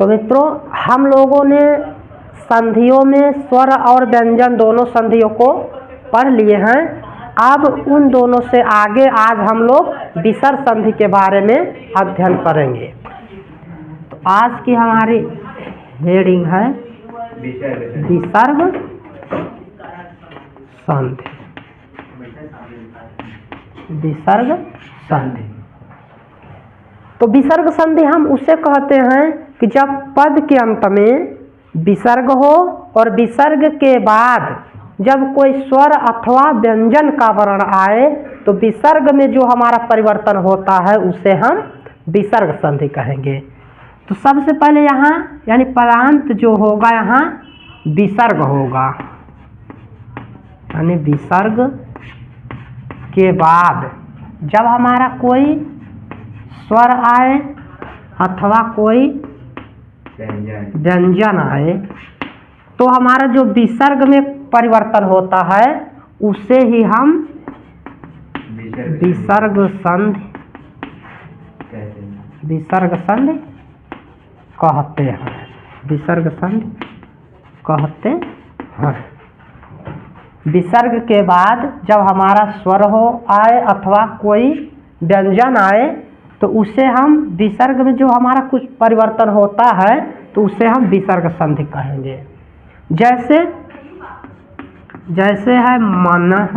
तो मित्रों हम लोगों ने संधियों में स्वर और व्यंजन दोनों संधियों को पढ़ लिए हैं। अब उन दोनों से आगे आज हम लोग विसर्ग संधि के बारे में अध्ययन करेंगे। तो आज की हमारी हेडिंग है विसर्ग संधि। विसर्ग संधि। तो विसर्ग संधि हम उसे कहते हैं कि जब पद के अंत में विसर्ग हो और विसर्ग के बाद जब कोई स्वर अथवा व्यंजन का वर्ण आए तो विसर्ग में जो हमारा परिवर्तन होता है उसे हम विसर्ग संधि कहेंगे। तो सबसे पहले यहाँ यानी पदांत जो होगा यहाँ विसर्ग होगा, यानी विसर्ग के बाद जब हमारा कोई स्वर आए अथवा कोई व्यंजन आए तो हमारा जो विसर्ग में परिवर्तन होता है उसे ही हम विसर्ग संधि कहते हैं। विसर्ग संधि कहते हैं। विसर्ग के बाद जब हमारा स्वर हो आए अथवा कोई व्यंजन आए तो उसे हम विसर्ग में जो हमारा कुछ परिवर्तन होता है तो उसे हम विसर्ग संधि कहेंगे। जैसे है मनः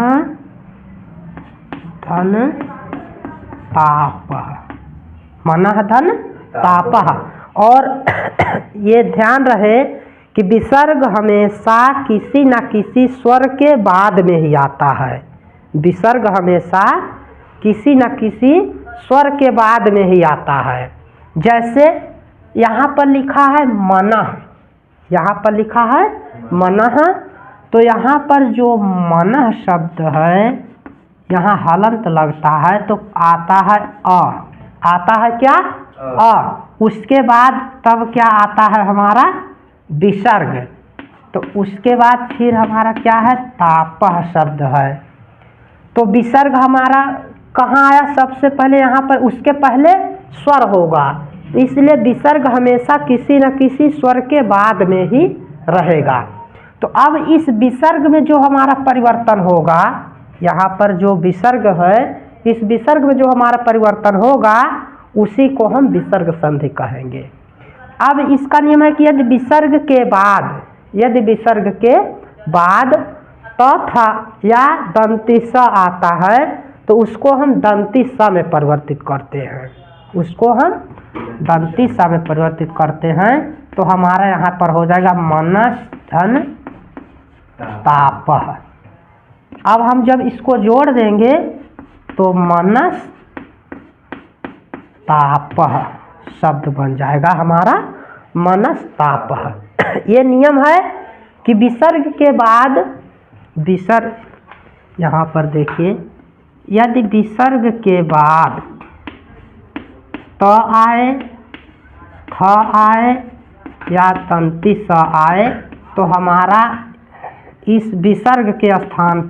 धन तापः, मनः धन तापः। और ये ध्यान रहे कि विसर्ग हमेशा किसी न किसी स्वर के बाद में ही आता है। विसर्ग हमेशा किसी न किसी स्वर के बाद में ही आता है। जैसे यहाँ पर लिखा है मनः, यहाँ पर लिखा है मनः, तो यहाँ पर जो मनः शब्द है यहाँ हलंत लगता है तो आता है अ। आता है क्या? अ। उसके बाद तब क्या आता है हमारा विसर्ग। तो उसके बाद फिर हमारा क्या है तापः शब्द है। तो विसर्ग हमारा कहाँ आया? सबसे पहले यहाँ पर उसके पहले स्वर होगा, इसलिए विसर्ग हमेशा किसी न किसी स्वर के बाद में ही रहेगा। तो अब इस विसर्ग में जो हमारा परिवर्तन होगा, यहाँ पर जो विसर्ग है इस विसर्ग में जो हमारा परिवर्तन होगा उसी को हम विसर्ग संधि कहेंगे। अब इसका नियम है कि यदि विसर्ग के बाद तथा या दंती स आता है तो उसको हम दंती स में परिवर्तित करते हैं। उसको हम दंती स में परिवर्तित करते हैं तो हमारा यहाँ पर हो जाएगा मनः धन तापः। अब हम जब इसको जोड़ देंगे तो मनः तापः शब्द बन जाएगा हमारा मनः तापः। ये नियम है कि विसर्ग के बाद विसर्ग यहाँ पर देखिए, यदि विसर्ग के बाद त आए, थ आए या तंती स आए तो हमारा इस विसर्ग के स्थान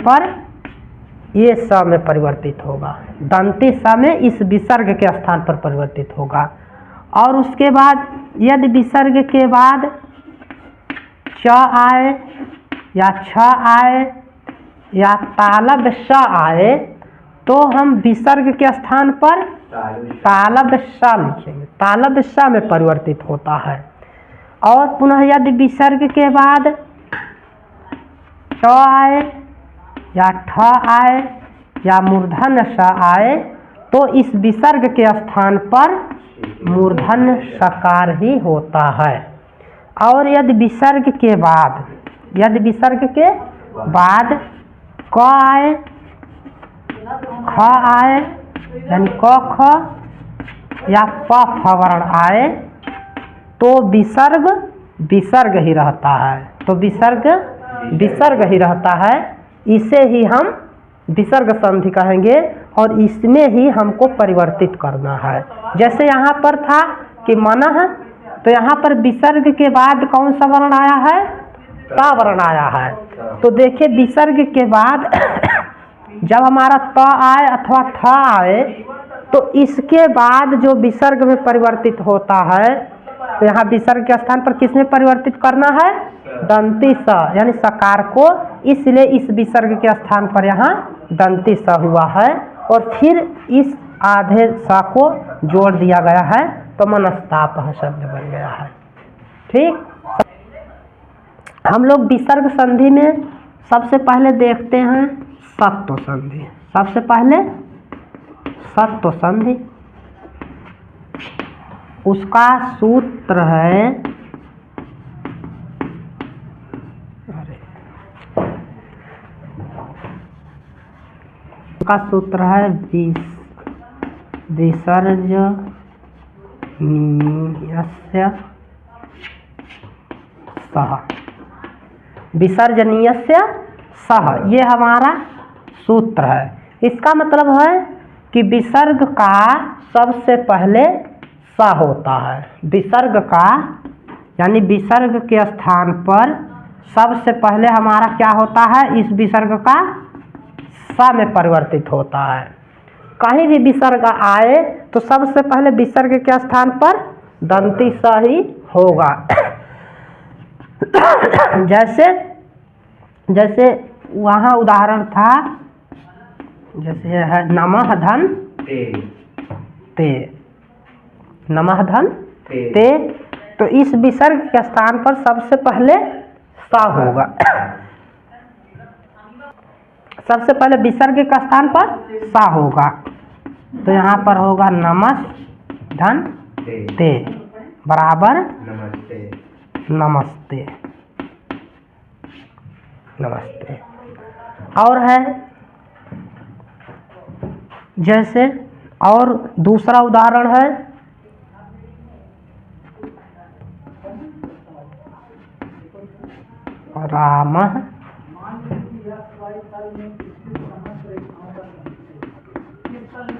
पर ये स में परिवर्तित होगा। दंती स में इस विसर्ग के स्थान पर परिवर्तित होगा। और उसके बाद यदि विसर्ग के बाद च आए या छ आए या तालब स आए तो हम विसर्ग के स्थान पर तालब स लिखेंगे। तालब स में परिवर्तित होता है। और पुनः यदि विसर्ग के बाद च आए या ठ आए या मूर्धन्य स आए तो इस विसर्ग के स्थान पर मूर्धन्य सकार ही होता है। और यदि विसर्ग के बाद क आए, ख आए यानी क ख या प फ वर्ण आए तो विसर्ग ही रहता है। तो विसर्ग ही रहता है। इसे ही हम विसर्ग संधि कहेंगे और इसमें ही हमको परिवर्तित करना है। जैसे यहाँ पर था कि मनः, तो यहाँ पर विसर्ग के बाद कौन सा वर्ण आया है? ता वर्ण आया है। तो देखिए विसर्ग के बाद जब हमारा त आए अथवा थ आए तो इसके बाद जो विसर्ग में परिवर्तित होता है, तो यहाँ विसर्ग के स्थान पर किसमें परिवर्तित करना है? दंती स, यानी सकार को, इसलिए इस विसर्ग के स्थान पर यहाँ दंती स हुआ है और फिर इस आधे स को जोड़ दिया गया है, तो मनस्ताप शब्द बन गया है। ठीक, हम लोग विसर्ग संधि में सबसे पहले देखते हैं सत्व संधि। सबसे पहले सत्व संधि, उसका सूत्र है, उसका सूत्र है विसर्जनीयस्य सह। विसर्जनीयस्य सह, ये हमारा सूत्र है। इसका मतलब है कि विसर्ग का सबसे पहले स होता है। विसर्ग का यानी विसर्ग के स्थान पर सबसे पहले हमारा क्या होता है? इस विसर्ग का स में परिवर्तित होता है। कहीं भी विसर्ग आए तो सबसे पहले विसर्ग के स्थान पर दंती स ही होगा। जैसे वहाँ उदाहरण था, जैसे है नमः धन ते, नमः धन ते, तो इस विसर्ग के स्थान पर सबसे पहले स होगा। सबसे पहले विसर्ग के स्थान पर स होगा, तो यहाँ पर होगा नमः धन ते बराबर नमस्ते। नमस्ते। और है जैसे, और दूसरा उदाहरण है रामः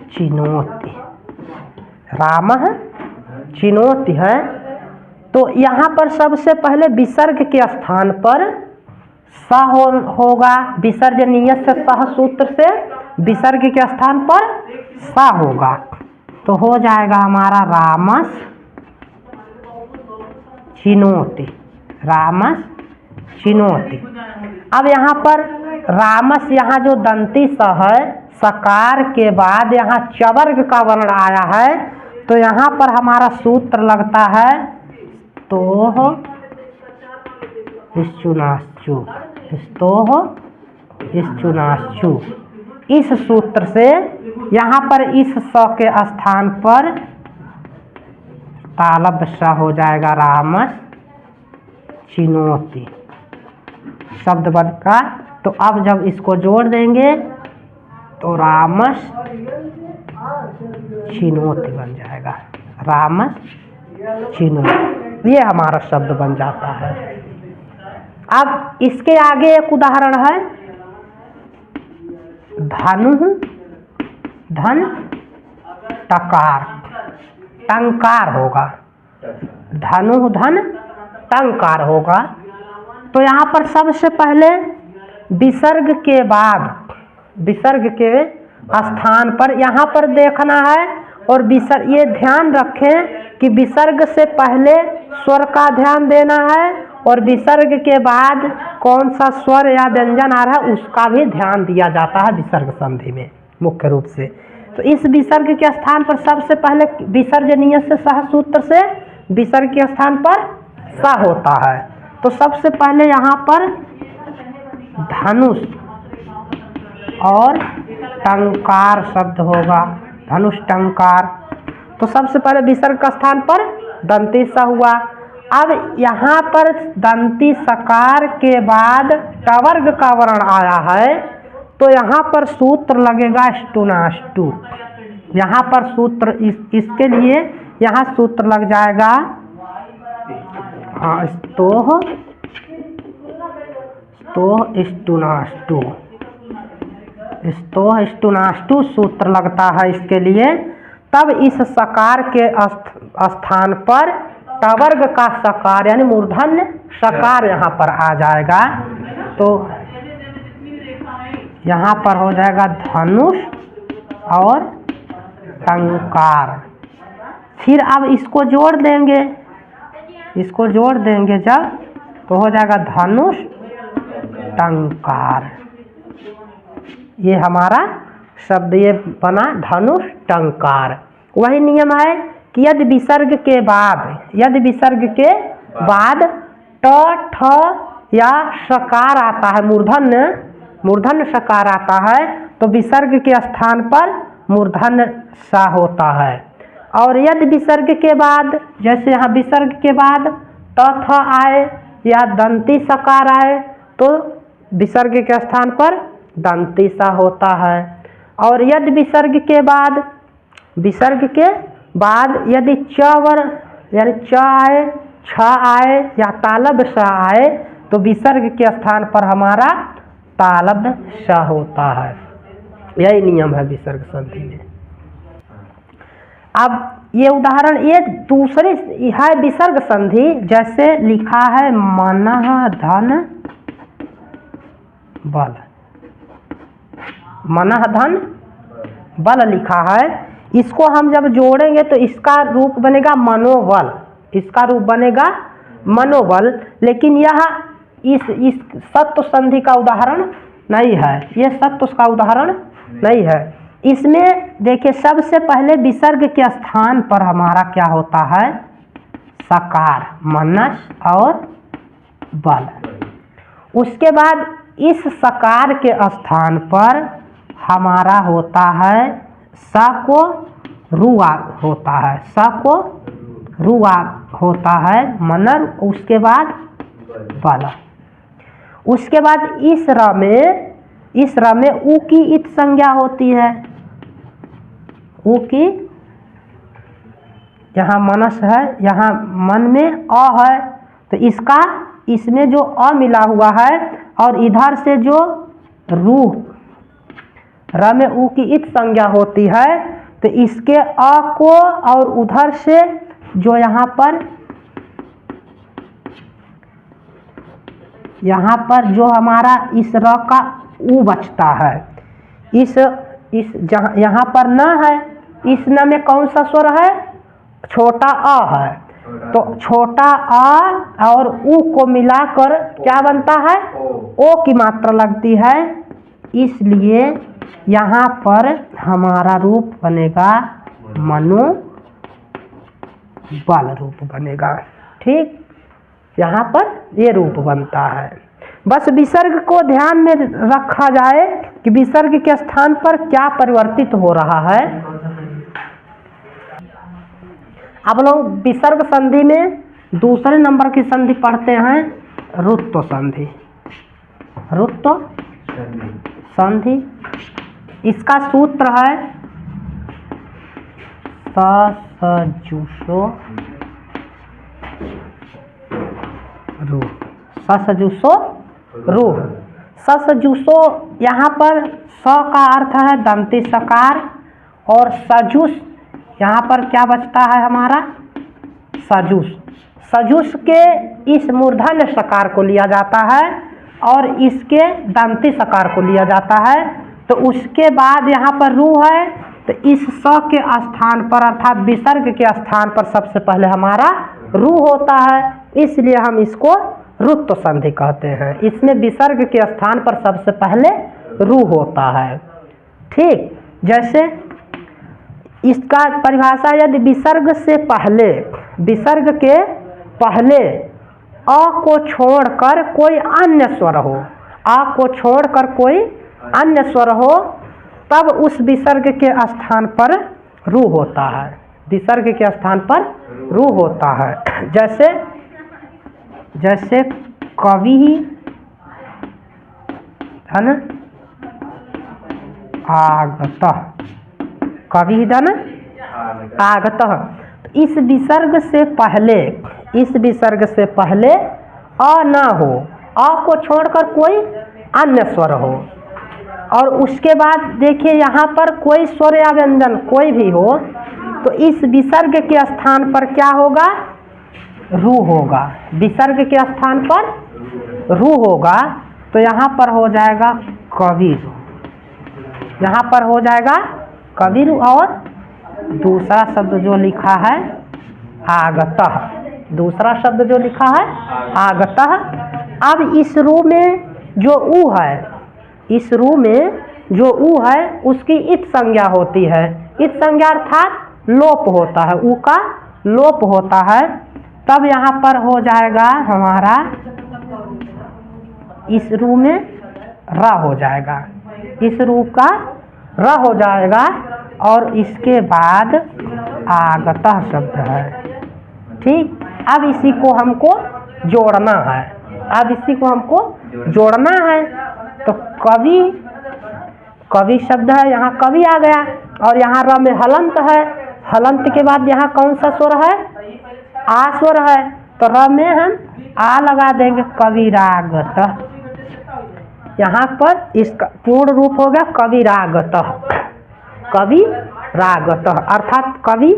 चिनोति। रामः चिनोति है, तो यहाँ पर सबसे पहले विसर्ग के स्थान पर स होगा। विसर्जनीयस्य सह सूत्र से विसर्ग के स्थान पर स होगा, तो हो जाएगा हमारा रामस चिनोति। रामस चिनोति। अब यहाँ पर रामस, यहाँ जो दंती स है, सकार के बाद यहाँ चवर्ग का वर्ण आया है, तो यहाँ पर हमारा सूत्र लगता है स्तोह इश्चुनाश्चु। स्तोह इश्चुनाश्चु। इस सूत्र से यहाँ पर इस स के स्थान पर तालब स हो जाएगा रामस चिनोति शब्द बनकर। तो अब जब इसको जोड़ देंगे तो रामस चिनोति बन जाएगा। रामस चिनोति, ये हमारा शब्द बन जाता है। अब इसके आगे एक उदाहरण है धनु धन टकार। टंकार होगा, धनु धन टंकार होगा। तो यहाँ पर सबसे पहले विसर्ग के बाद, विसर्ग के स्थान पर यहाँ पर देखना है, और विसर्ग, ये ध्यान रखें कि विसर्ग से पहले स्वर का ध्यान देना है, और विसर्ग के बाद कौन सा स्वर या व्यंजन आ रहा है उसका भी ध्यान दिया जाता है विसर्ग संधि में मुख्य रूप से। तो इस विसर्ग के स्थान पर सबसे पहले विसर्जनीयस्य सह सूत्र से विसर्ग के स्थान पर स होता है। तो सबसे पहले यहाँ पर धनुष और टंकार शब्द होगा। धनुष टंकार, तो सबसे पहले विसर्ग का स्थान पर दंती स हुआ। अब यहाँ पर दंती सकार के बाद टवर्ग का वर्ण आया है, तो यहाँ पर सूत्र लगेगा स्टुनाष्टु। यहाँ पर सूत्र इसके लिए यहाँ सूत्र लग जाएगा स्तोह स्टुनाष्टु। स्तोह स्टुनाष्टु सूत्र लगता है इसके लिए। तब इस सकार के स्थान पर टवर्ग का सकार यानी मूर्धन्य सकार यहाँ पर आ जाएगा। तो यहाँ पर हो जाएगा धनुष और टंकार। फिर अब इसको जोड़ देंगे, इसको जोड़ देंगे जब तो हो जाएगा धनुष टंकार। ये हमारा शब्द ये बना धनुष टंकार। वही नियम है कि यदि विसर्ग के बाद ट ठ या सकार आता है, मूर्धन्य सकार आता है, तो विसर्ग के स्थान पर मूर्धन्य सा होता है। और यदि विसर्ग के बाद, जैसे यहाँ विसर्ग के बाद त थ आए या दंती सकार आए, तो विसर्ग के स्थान पर दंती सा होता है। और यदि विसर्ग के बाद यदि च वर्ण यानी च आए, छ आए या तालब सा आए, तो विसर्ग के स्थान पर हमारा तालब सा होता है। यही नियम है विसर्ग संधि में। अब ये उदाहरण, ये दूसरी है विसर्ग संधि। जैसे लिखा है मनः धन बल, मनः धन बल लिखा है। इसको हम जब जोड़ेंगे तो इसका रूप बनेगा मनोबल, इसका रूप बनेगा मनोबल। लेकिन यह इस सत्व संधि का उदाहरण नहीं है, ये सत्व का उदाहरण नहीं है। इसमें देखिए सबसे पहले विसर्ग के स्थान पर हमारा क्या होता है, सकार, मनस और बल। उसके बाद इस सकार के स्थान पर हमारा होता है स को रुआ होता है, स को रुआ होता है मनर। उसके बाद बल। उसके बाद इस र में उ की इत संज्ञा होती है, उ की, यहाँ मनस है, यहाँ मन में अ है, तो इसका इसमें जो अ मिला हुआ है और इधर से जो रूह, र में उ की इत संज्ञा होती है, तो इसके अ को और उधर से जो यहाँ पर जो हमारा इस र का उ बचता है, इस जहाँ यहाँ पर न है, इस न में कौन सा स्वर है, छोटा अ है, तो छोटा अ और उ को मिलाकर क्या बनता है, ओ की मात्रा लगती है। इसलिए यहाँ पर हमारा रूप बनेगा मनो बल रूप बनेगा। ठीक, यहाँ पर ये रूप बनता है। बस विसर्ग को ध्यान में रखा जाए कि विसर्ग के स्थान पर क्या परिवर्तित हो रहा है। अब लोग विसर्ग संधि में दूसरे नंबर की संधि पढ़ते हैं, रुत्व संधि। रुत्व संधि, इसका सूत्र है ससजुषो रू, ससजुषो रू। ससजुषो, यहाँ पर स का अर्थ है दंती सकार, और सजुष यहाँ पर क्या बचता है हमारा, सजुष। सजुष के इस मूर्धन्य सकार को लिया जाता है और इसके दंती सकार को लिया जाता है। तो उसके बाद यहाँ पर रू है, तो इस स के स्थान पर अर्थात विसर्ग के स्थान पर सबसे पहले हमारा रू होता है, इसलिए हम इसको रुत्व संधि कहते हैं। इसमें विसर्ग के स्थान पर सबसे पहले रू होता है। ठीक, जैसे इसका परिभाषा, यदि विसर्ग के पहले अ को छोड़कर कोई अन्य स्वर हो, अ को छोड़कर कोई अन्य स्वर हो, तब उस विसर्ग के स्थान पर रू होता है, विसर्ग के स्थान पर रू होता है। जैसे कवि धन आगतः, कवि धन आगतः। इस विसर्ग से पहले अ ना हो, अ को छोड़कर कोई अन्य स्वर हो, और उसके बाद देखिए यहाँ पर कोई स्वर या व्यंजन कोई भी हो, तो इस विसर्ग के स्थान पर क्या होगा, रू होगा। विसर्ग के स्थान पर रू होगा, तो यहाँ पर हो जाएगा कविरु, यहाँ पर हो जाएगा कविरु। और दूसरा शब्द जो लिखा है आगतः, दूसरा शब्द जो लिखा है आगतः। अब इस रू में जो ऊ है, इस रू में जो ऊ है उसकी इत संज्ञा होती है। इत संज्ञा अर्थात लोप होता है, ऊ का लोप होता है। तब यहाँ पर हो जाएगा हमारा इस रू में र हो जाएगा, इस रू का र हो जाएगा और इसके बाद आगतः शब्द है। ठीक, अब इसी को हमको जोड़ना है, अब इसी को हमको जोड़ना है। तो कवि, कवि शब्द है, यहाँ कवि आ गया और यहाँ र में हलंत है। हलंत के बाद यहाँ कौन सा स्वर है? आ स्वर है। तो र में हम आ लगा देंगे, कविरागतः। यहाँ पर इसका पूर्ण रूप हो गया कविरागतः, कविरागतः अर्थात कवि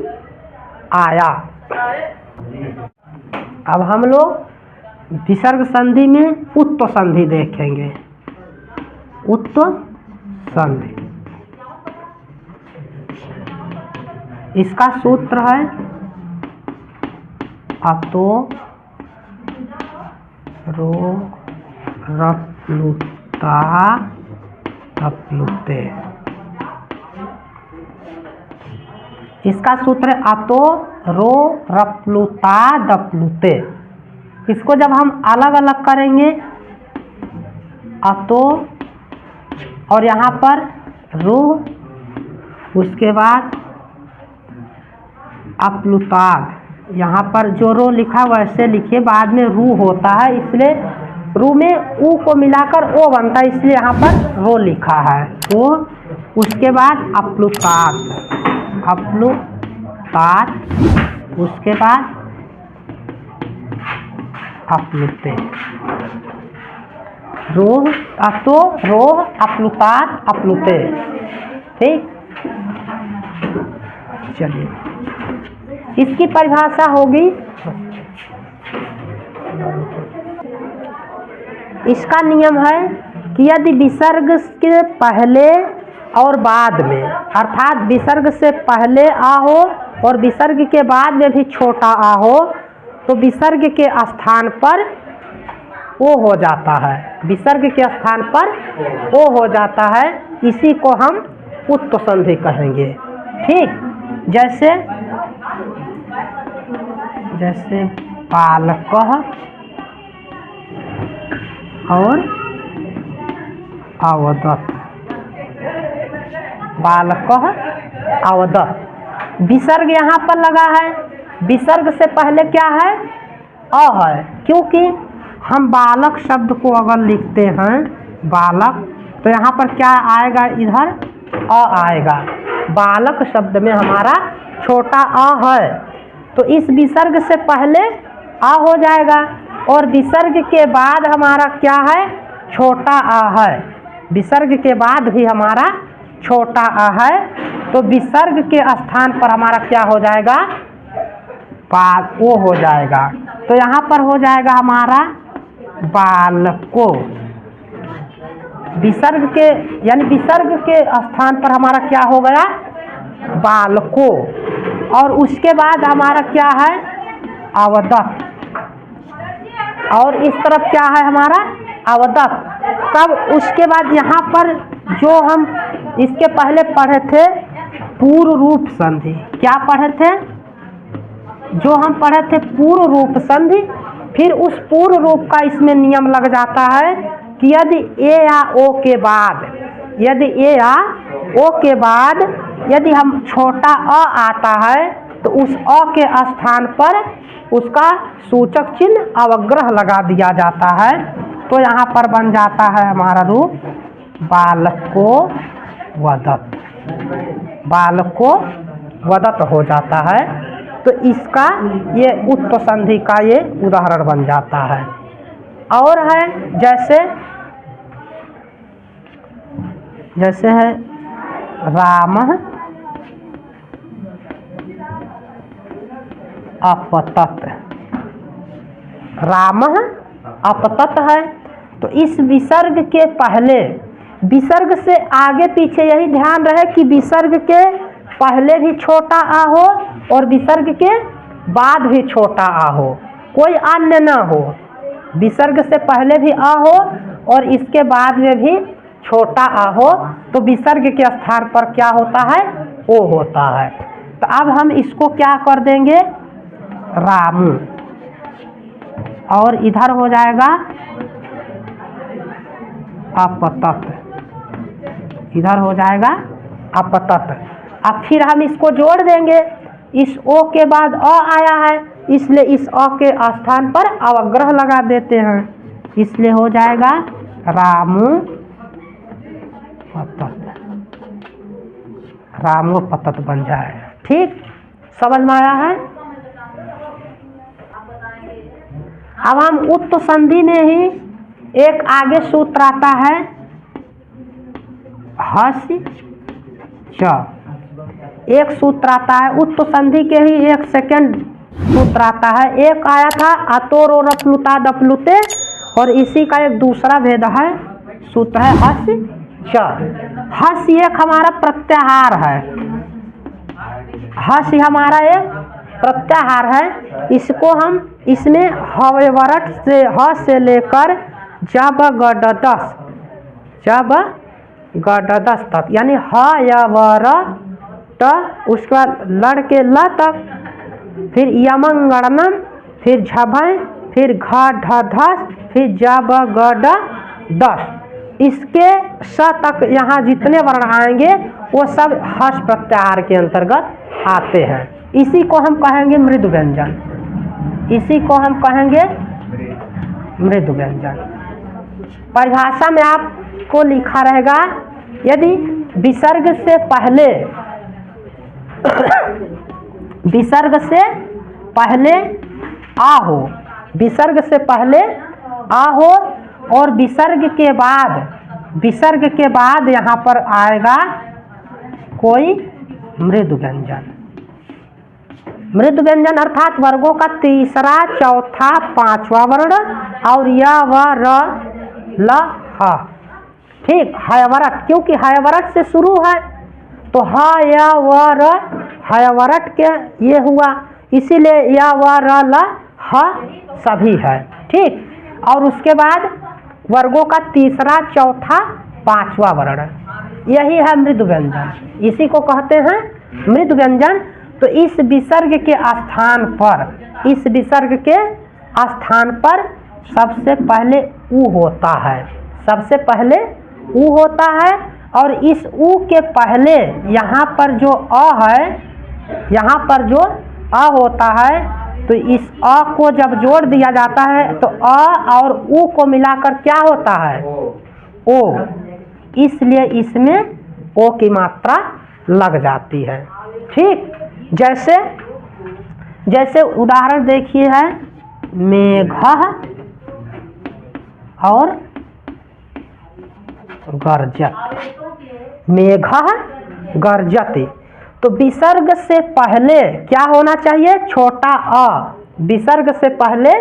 आया। अब हम लोग विसर्ग संधि में उत्त संधि देखेंगे। उत्त संधि, इसका सूत्र है अतो रो रप्लुता रप्लुते। इसका सूत्र है अतो रो रप्लुता दप्लुते। इसको जब हम अलग अलग करेंगे, अतो और यहाँ पर रो, उसके बाद अप्लुताद, यहाँ पर जो रो लिखा वैसे लिखिए, बाद में रू होता है इसलिए रू में ऊ को मिलाकर ओ बनता है, इसलिए यहाँ पर रो लिखा है ओ। उसके बाद अप्लुताद, अप्लुताद, उसके बाद अप्लुते। रोह अतो रोह अप्लुताद अप्लुते। ठीक, चलिए इसकी परिभाषा होगी, इसका नियम है कि यदि विसर्ग के पहले और बाद में, अर्थात विसर्ग से पहले आ हो और विसर्ग के बाद में भी छोटा आ हो, तो विसर्ग के स्थान पर ओ हो जाता है, विसर्ग के स्थान पर ओ हो जाता है। इसी को हम उत्त संधि कहेंगे। ठीक, जैसे जैसे बालकः और अवदत्, बालकः अवदत्। विसर्ग यहाँ पर लगा है, विसर्ग से पहले क्या है? अ है, क्योंकि हम बालक शब्द को अगर लिखते हैं बालक, तो यहाँ पर क्या आएगा? इधर अ आएगा। बालक शब्द में हमारा छोटा अ है, तो इस विसर्ग से पहले आ हो जाएगा और विसर्ग के बाद हमारा क्या है? छोटा आ है। विसर्ग के बाद भी हमारा छोटा आ है, तो विसर्ग के स्थान पर हमारा क्या हो जाएगा? ओ हो जाएगा। तो यहाँ पर हो जाएगा हमारा बालको। विसर्ग के यानी विसर्ग के स्थान पर हमारा क्या हो गया? बालको। और उसके बाद हमारा क्या है? अवदत्। और इस तरफ क्या है हमारा? अवदत्। तब उसके बाद यहाँ पर जो हम इसके पहले पढ़े थे पूर्व रूप संधि, क्या पढ़े थे? जो हम पढ़े थे पूर्व रूप संधि। फिर उस पूर्व रूप का इसमें नियम लग जाता है कि यदि ए या ओ के बाद, यदि ए या ओ के बाद यदि हम छोटा अ आता है, तो उस अ के स्थान पर उसका सूचक चिन्ह अवग्रह लगा दिया जाता है। तो यहाँ पर बन जाता है हमारा रूप बालको वदत्। बालको वदत् हो जाता है। तो इसका ये उत्त संधि का ये उदाहरण बन जाता है। और है जैसे जैसे है रामः अपतत्। रामः अपतत् है, तो इस विसर्ग के पहले, विसर्ग से आगे पीछे यही ध्यान रहे कि विसर्ग के पहले भी छोटा आ हो और विसर्ग के बाद भी छोटा आ हो, कोई अन्य ना हो। विसर्ग से पहले भी आ हो और इसके बाद में भी छोटा आ हो, तो विसर्ग के स्थान पर क्या होता है? ओ होता है। तो अब हम इसको क्या कर देंगे? रामू, और इधर हो जाएगा अपतत, इधर हो जाएगा अपतत। अब फिर हम इसको जोड़ देंगे। इस ओ के बाद अ आया है, इसलिए इस अ के स्थान पर अवग्रह लगा देते हैं, इसलिए हो जाएगा रामू पतत, रामो पतत बन जाएगा। ठीक, समझ में आया है? अब हम उत्त संधि में ही एक आगे सूत्र आता है हस्य च, एक सूत्र आता है उत्त संधि के ही एक सेकंड सूत्र आता है। एक आया था अतोरो रप्लुता दप्लुते, और इसी का एक दूसरा भेद है, सूत्र है हस्य च। हस्य एक हमारा प्रत्याहार है, हस्य हमारा एक प्रत्याहार है। इसको हम इसमें हव्यवरट से ह से लेकर जब गडदस, जब गडदस तक, यानी ह या वर ट, उसके बाद लड़ के ल तक, फिर यमंगणनम, फिर झभय, फिर घ ढ धस, फिर जब गड दस, इसके स तक यहाँ जितने वर्ण आएंगे वो सब हस प्रत्याहार के अंतर्गत आते हैं। इसी को हम कहेंगे मृदु व्यंजन, इसी को हम कहेंगे मृदु व्यंजन। परिभाषा में आपको लिखा रहेगा, यदि विसर्ग से पहले विसर्ग से पहले आ हो, विसर्ग से पहले आ हो और विसर्ग के बाद यहाँ पर आएगा कोई मृदु व्यंजन। मृदु व्यंजन अर्थात वर्गों का तीसरा, चौथा, पांचवा वर्ण और या व र ल ह। ठीक, हयवरट, क्योंकि हयवरट से शुरू है तो ह या व र हयवरट के ये हुआ, इसीलिए या व र ल ह सभी है। ठीक, और उसके बाद वर्गों का तीसरा, चौथा, पांचवा वर्ण, यही है मृदु व्यंजन, इसी को कहते हैं मृदु व्यंजन। तो इस विसर्ग के स्थान पर, इस विसर्ग के स्थान पर सबसे पहले उ होता है, सबसे पहले उ होता है। और इस उ के पहले यहाँ पर जो अ है, यहाँ पर जो अ होता है, तो इस अ को जब जोड़ दिया जाता है तो अ और उ को मिलाकर क्या होता है? ओ, इसलिए इसमें ओ की मात्रा लग जाती है। ठीक, जैसे जैसे उदाहरण देखिए है मेघः और गर्जत, मेघः गर्जति। तो विसर्ग से पहले क्या होना चाहिए? छोटा अ, विसर्ग से पहले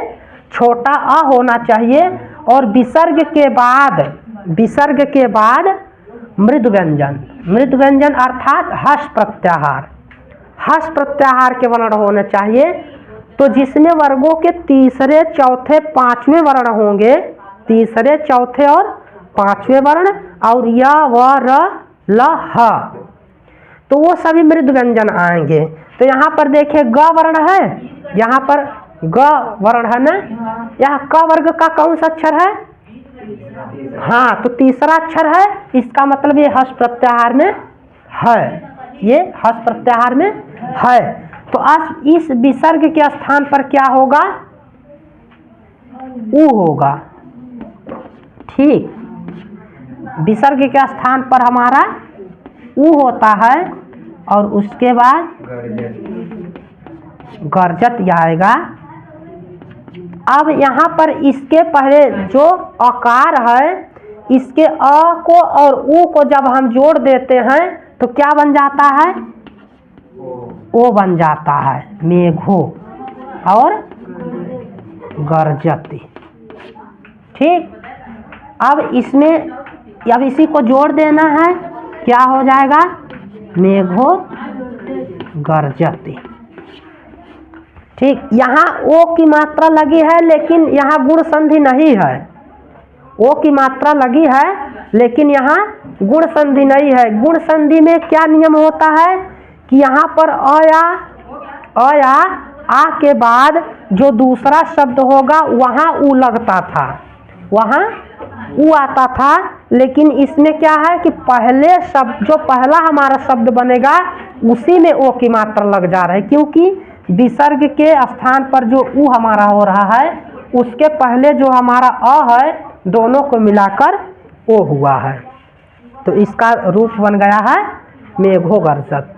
छोटा अ होना चाहिए, और विसर्ग के बाद मृदु व्यंजन, मृदु व्यंजन अर्थात हस प्रत्याहार, हस प्रत्याहार के वर्ण होने चाहिए। तो जिसमें वर्गों के तीसरे, चौथे, पांचवें वर्ण होंगे, तीसरे, चौथे और पांचवें वर्ण, और या व र ल ह, तो वो सभी मृदु व्यंजन आएंगे। तो यहाँ पर देखिए ग वर्ण है, यहाँ पर ग वर्ण है ना, यहाँ क वर्ग का कौन सा अक्षर है? हाँ, तो तीसरा अक्षर है, इसका मतलब ये हस प्रत्याहार में है, ये हस प्रत्याहार में है। तो आज इस विसर्ग के स्थान पर क्या होगा? उ होगा। ठीक, विसर्ग के स्थान पर हमारा उ होता है, और उसके बाद गर्जत आएगा। अब यहाँ पर इसके पहले जो अकार है, इसके अ को और उ को जब हम जोड़ देते हैं तो क्या बन जाता है? ओ बन जाता है, मेघो और गर्जति। ठीक, अब इसी को जोड़ देना है, क्या हो जाएगा? मेघो गर्जति। ठीक, यहाँ ओ की मात्रा लगी है लेकिन यहाँ गुण संधि नहीं है। ओ की मात्रा लगी है लेकिन यहाँ गुण संधि नहीं है। गुण संधि में क्या नियम होता है कि यहाँ पर अ या आ के बाद जो दूसरा शब्द होगा वहाँ उ लगता था, वहाँ उ आता था। लेकिन इसमें क्या है कि पहले शब्द, जो पहला हमारा शब्द बनेगा उसी में ओ की मात्रा लग जा रहा है, क्योंकि विसर्ग के स्थान पर जो उ हमारा हो रहा है उसके पहले जो हमारा अ है दोनों को मिलाकर ओ हुआ है। तो इसका रूप बन गया है मेघो गर्जत।